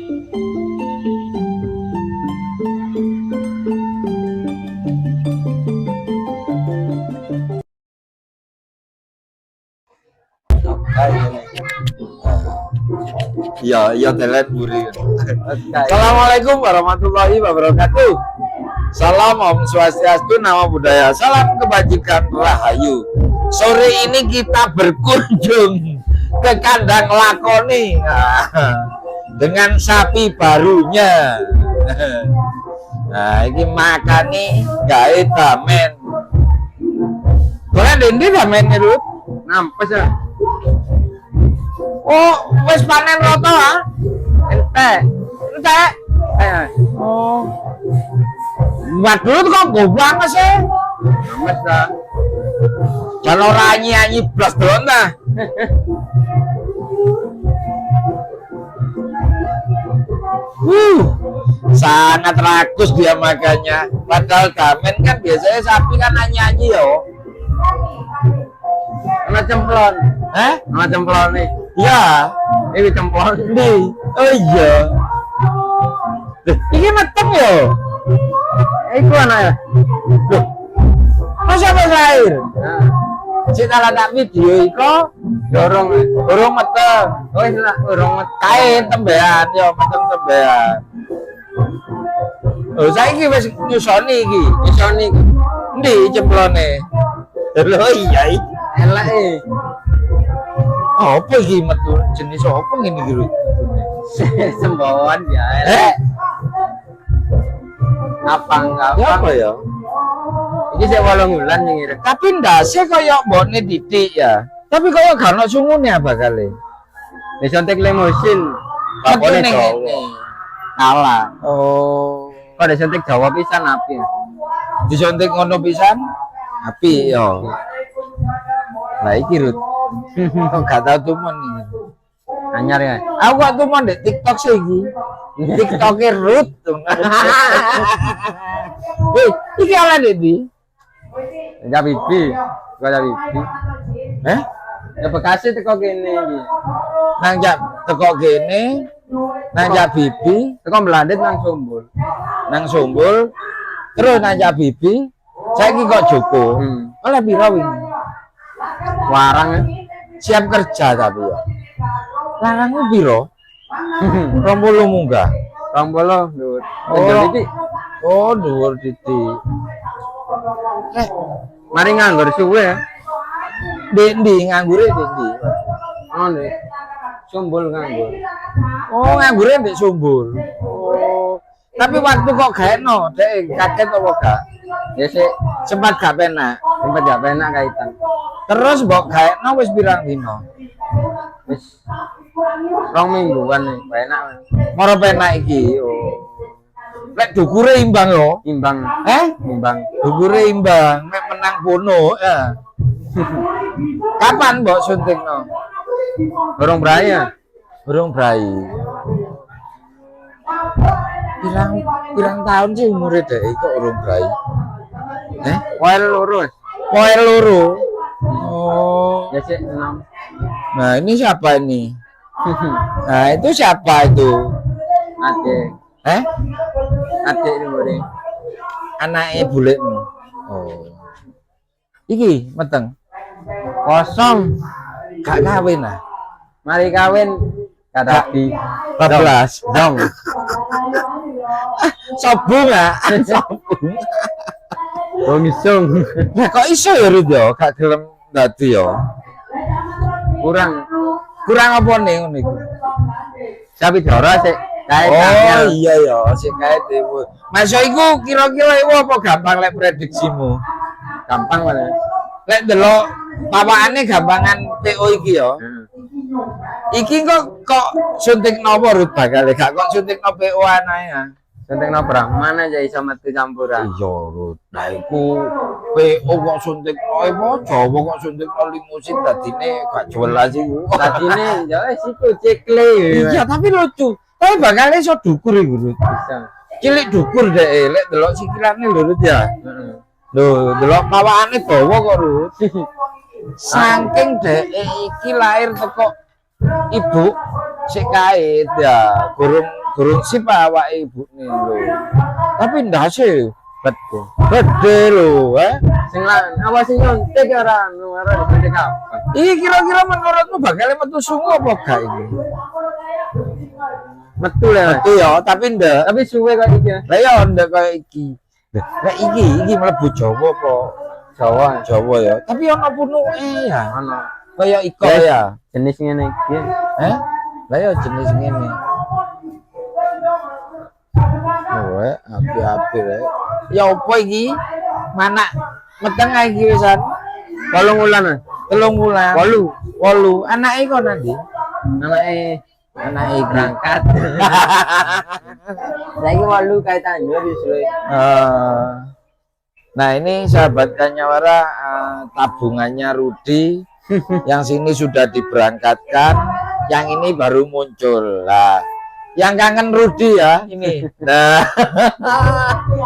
Ya telet buri. Assalamualaikum warahmatullahi wabarakatuh. Salam Om Swastiastu, Namo Buddhaya, salam kebajikan rahayu. Sore ini kita berkunjung ke kandang lakoni dengan sapi barunya. Nah, ini makan nih gawe damen. Boleh dendi damen itu? Nampes ya. Oh, wis panen roto ah? Ente. Oh. Mbak dulu kok gobang sih? Nampes dah. Kalau nyanyi blas doang dah. Sangat rakus dia makannya. Padahal damen kan biasanya sapi kan nyanyi yo. Ana cemplon. Ana cemplon nih. Ya, ini cemplon nih. Oh iya. Ini mateng yo. Iku anak ya. Loh. Masa air? Nah. Cita tak video iku dorong meteng. Oh iya, dorong kain tembean yo, meteng tembean. Oh saiki wis nyusoni iki. Ndi cemplone? Lho iya iki. Elake. Apa iki metu jenis apa ngene iki lho? Sembawan ya. Apa ya? Iki sik 8 bulan ngirek. Tapi ndase kaya mbokne titik ya. Tapi kaya gak ono sungune apa kali. Wis ontek lemosin. Bakone ngene. Kalah. Oh. Kok disontek Jawa pisan api. Disontek ngono pisan? Api yo. Lah iki Rut. Kok gak tau tumen iki. Anyar ya. Aku gak tumen di TikTok sih iki. TikToker Rut. Iki ala Dedi. Ya bibi. Gak ada bibi. Ya Bekasi teko kene iki. Nang jak teko kene. Nang jak bibi, teko Melandit nang Sumbul. Terus nang jak bibi, saiki kok Joko. Oleh piro wingi? Warang ya. Siap kerja tapi ya. Larangnya piro? 20 munggah. 20 dhuwur. Oh, dhuwur titik. Mari nganggur suwe ya. Ndi nganggure ndi? Oh, ndi. Sumbul nganggur. Oh, nganggure ndek Sumbul. Oh. Tapi waktu kok gak eno, dek kaget apa gak? Ya sih sempat gak penak kaitan. Terus mbok gak eno wis pirang dino? Wis 2 mingguan nih, penak. Moro penak iki. Oh. Lek dukure imbang yo. Imbang. Imbang. Dukure imbang, mek menang bono ya. Kapan mbok suntikno? Burung brai. Pirang tahun sih umure dek kok urung brai. Poel loro. Oh. Ya sih 6. Nah, ini siapa ini? Nah, itu siapa itu? Adek. Adek ini. Anake bulekmu. Oh. Iki meteng. Kosong. Gak kawin ah. Mari kawin kadapi 14 dong. Sobung ah. Sobung. Wong isung. Lah kok iso ya Rut ya gak gelem dadi ya. Kurang apa nih ngono iku? Sapi doro sik kae. Oh iya ya, sik kae dewe. Masa iku kira-kira iku apa gampang lek prediksimu? Gampang wae. Lek delok pawakane gampangan PO iki ya. Iki kok suntik napa Rut bakal gak kok suntik no PO anae ya. Suntik no Brahman aja iso metu campuran. Iya Rut. Lah iku PO kok suntik no apa Jawa kok suntik no limusin dadine gak jelas iku. Dadine ya wis iku cikle. Iya tapi lucu. Tapi bakal iso dukur iku Rut. Bisa. Cilik dukur dek lek delok sikilane lho Rut ya. Heeh. Lho, delok pawakane dawa kok Rut. Saking dhek iki lahir teko ibu sik kait ya, gurung sip awake ibune lho. Tapi ndase gede lho, Sing lan apa sing nyontek ora disuntik kapan? Iki kira-kira menurutmu bakal metu sungu apa gak iki? Metu ya. Metu ya, tapi ndak. Tapi suwe kok iki. Lah ya ndak kayak iki. Lah iki mlebu Jawa apa? Jawa ya. Tapi ana punuke ya. Ono. Kayak iko ya. Jenis ngene iki. Lah ya jenis ngene. Oh, api-api rek. Ya opo iki? Mana meteng iki wisan. 8 wulan. 3 bulan. 8. Anake kok nanti? Anake Berangkat. Saiki 8 kaitannya disuwe. Nah ini sahabat Kanyawara, tabungannya Rudi yang sini sudah diberangkatkan, yang ini baru muncul lah. Yang kangen Rudi ya ini. Nah,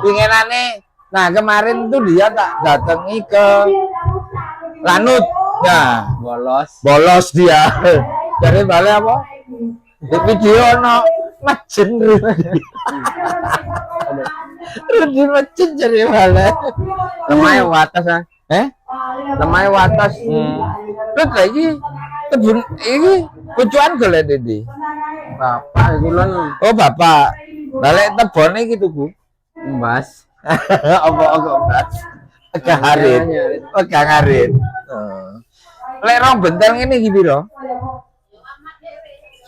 pinginane. Nah kemarin tuh dia tak datangi ke Lanut, ya bolos dia. Dari balik apa? Di video no macen Rudi. Rudi macen jadi balik. Lemah watas ah. Lemah watas. Terus lagi kebun ini kucuan golek ndi? Bapak kulon. Oh bapak. Balik tebone gitu Bu. Mbas. Apa Mbas? Gaharit. Oh gaharit. Lek rong bentel ngene iki piro?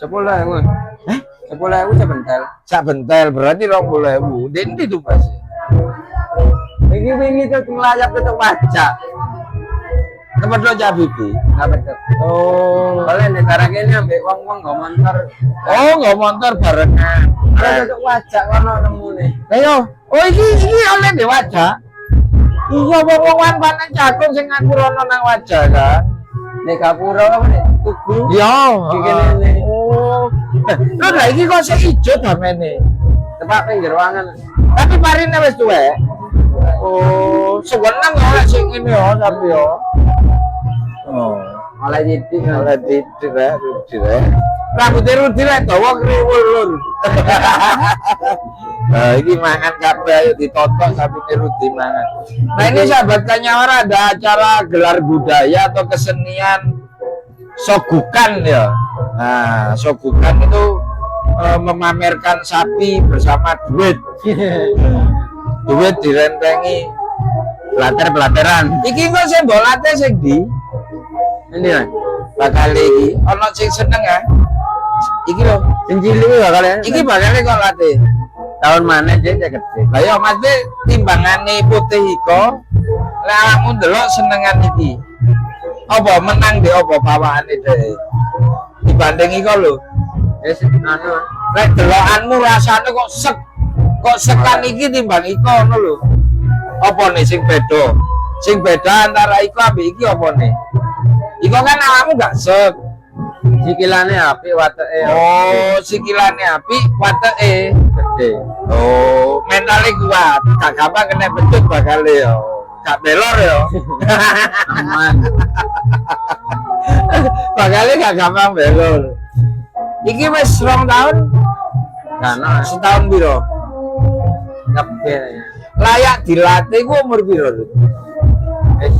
10.000. 10.000 sebentar. Sak bentel berarti 20.000. Ndi tuh Mas? Iki wingi tuh ngelayap ketok wajah. Tempat lo Bibi. Enggak betul. Oh. Boleh negara kene ambek wong-wong nggo motor. Oh, nggak motor barengan. Ada ketok wajah kono nemune. Ayo. Oh iki oleh di wajah. Iya wong-wongan panen jagung sing ngatur ana nang wajah kan. Nek gapura apa nek tugu. Iya. Iki kene. Oh. Lho lah iki kok sik ijo damene. Tepak pinggir ruangan. Tapi parine wis tuwek. Oh, sewenang ora sing ngene ya tapi ya. Oh, Malah titik. oleh Rudi rek. Rambutnya Rudi rek dawa kriwul lur. Nah, ini mangan kabeh ayo ditotok sabine Rudi mangan. Nah, ini sahabat Kanyawara ada acara gelar budaya atau kesenian sogukan ya. Nah, sogukan itu memamerkan sapi bersama duit. Duit direntengi blater-blateran. Iki kok sing mbok latih sing ndi? Ini kan. Bakal iki ana sing seneng ya. Iki lho, Sing cilik bakal ya. iki bakal kok latih. Tahun mana dia gede. Lah ya Mas De timbangane putih iko. Lah awakmu ndelok senengan iki. Apa menang de apa bawahane de? Dibanding iko lho. Wis anu. Lek delokanmu rasane kok sekan iki timbang iko ngono lho. Apa nih sing beda? Sing beda antara iko ambek iki apa nih? Iko kan awakmu gak sek. Sikilane apik wateke. Oh, sikilane apik, wateke Gede. oh, mentale kuat. Gak gampang kena bentuk bakal ya. Gak belor ya. Aman. Bakale gak gampang belor. Iki wis 2 tahun. Karena Setahun piro? ngebel. Layak dilatih ku umur piro? Wis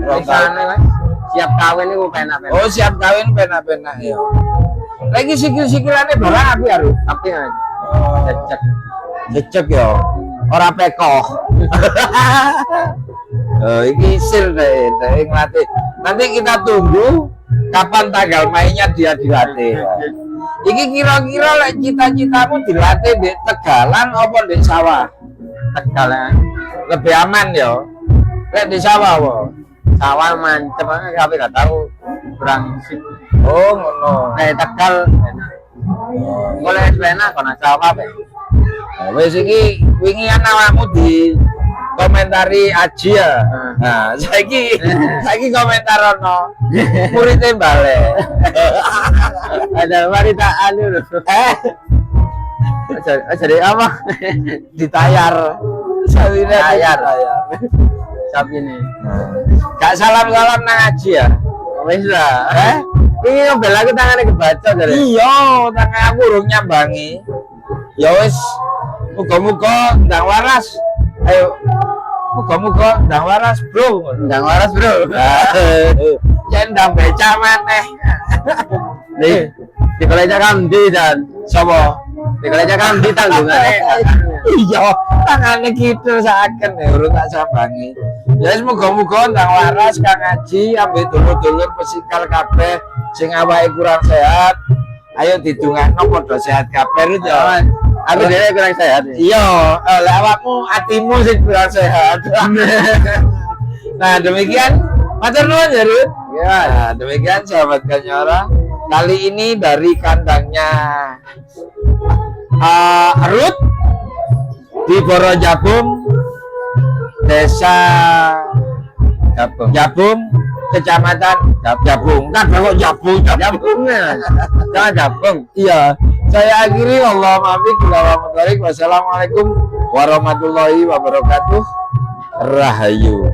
Rong sana tahun. kan. Siap kawin iku penak-penak. Oh, siap kawin penak-penak ya. Lagi sikil-sikilane barang apik ya, Rut? Tapi kan cecek. Cecek ya. Ora pekoh. Oh, iki sil deh ngelatih. Nanti kita tunggu kapan tanggal mainnya dia dilatih. Iki kira-kira lek cita-citamu dilatih di Tegalan apa di sawah? Tegal ya. Lebih aman ya. Lek di sawah apa? Sawah mancep kan tapi gak tahu kurang sip. Oh, ngono. Kayak Tegal enak. Boleh enak kono sawah apa? Nah, wis iki wingi ana awakmu di komentari Aji ya. Nah, saiki komentar ono muridé balik. Ada wanita anu lho. Jadi apa? Ditayar. Sawine Tayar. ditayar. Sapi ini. Gak salam-salam nang Aji ya. Wis lah. Ini ngebel aku tangannya kebaca dari. Iya, tangan aku urung nyambangi. Ya wis, muga-muga ndang waras. Ayo. Muga-muga ndang waras, Bro. Ndang waras, Bro. Yen ndang becak maneh. Nih, di gereja Kamdi dan Sapa? di gereja Kamdi tanggungannya. Iya, tangane kidul saken ya urung tak sambangi. Ya wis muga-muga ndang waras Kang Haji ambek dulur-dulur pesikal kabeh sing awake kurang sehat. Ayo didongakno padha sehat kabeh Rut ya. Aku dhewe kurang sehat. Iya, lek awakmu atimu sing kurang sehat. Nah, demikian matur nuwun ya Rut. Ya. Nah, demikian sahabat Kanyora. Kali ini dari kandangnya Ruth di Borojabung, Desa Jabung, Kecamatan Jabung. Kan kalau Jabung, Jabungnya. Jangan jabung. Iya. Saya akhiri Allahumma Wassalamualaikum warahmatullahi wabarakatuh. Rahayu.